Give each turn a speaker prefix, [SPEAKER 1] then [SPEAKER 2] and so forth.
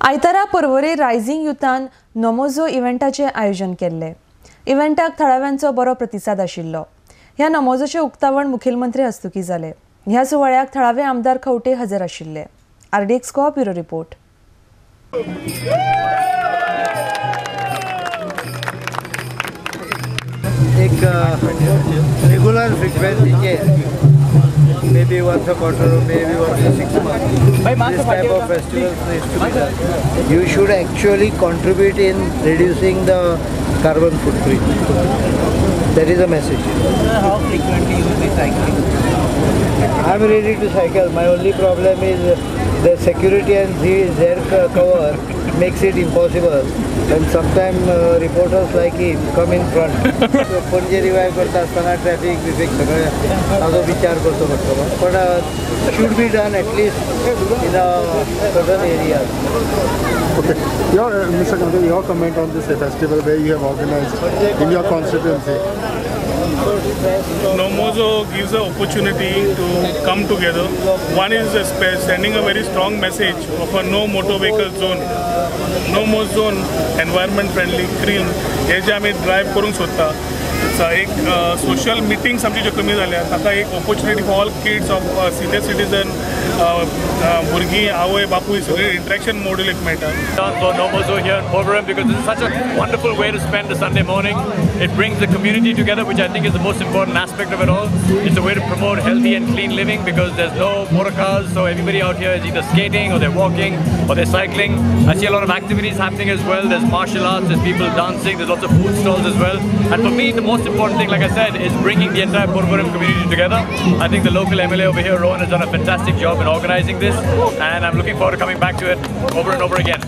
[SPEAKER 1] आयतारा पर्वरी रायझिंग युथान नमोजो इव्हेंटाचे आयोजन केल्ले। इव्हेंटाक थळाव्यांचो बरो प्रतिसाद आशिल्लो। ह्या नमोजोचे उक्तावण मुखेलमंत्री हस्तुकी जाले। ह्या सुवाळ्याक थळावे आमदार खवटे हजर आशिल्ले। RDX को ब्युरो रिपोर्ट।
[SPEAKER 2] एक regular frequency maybe once a quarter or maybe once a 6 months. This type of festivals needs to be done. You should actually contribute in reducing the carbon footprint. That is a message.
[SPEAKER 3] How frequently you will be cycling?
[SPEAKER 2] I am ready to cycle. My only problem is the security and their cover makes it impossible. And sometimes reporters like him come in front. Panje revive करता असताना traffic सगळं ताजो विचार करतो पडतो. But should be done at least in a certain areas.
[SPEAKER 4] Okay. Mr. Gandhi, your comment on this festival where you have organized in your constituency.
[SPEAKER 5] Nomozo gives an opportunity to come together. One is sending a very strong message of a no motor vehicle zone. No more zone, environment friendly, green. हे जे आम्ही drive करूंक सोदता एक social meetings आमची ज्यो कमी जाल्या ताका एक opportunity for all kids of senior citizen भुरगीं आवय बापूय सगळे इंटरेक्शन मॉड्यूल एक मेळटा.
[SPEAKER 6] For Nomozo here in Porvorim, because this is such a wonderful way to spend a Sunday morning. It brings the community together, which I think is the most important aspect of it all. It's a way to promote healthy and clean living because there's no motor cars, so everybody out here is either skating or they're walking or they're cycling. I see a lot of activities happening as well. There's martial arts, there's people dancing, there's lots of food stalls as well. And for me, the most important thing, like I said, is bringing the entire Porvorim community together. I think the local MLA over here, Rohan, has done a fantastic job in organizing this, and I'm looking forward to coming back to it over and over again.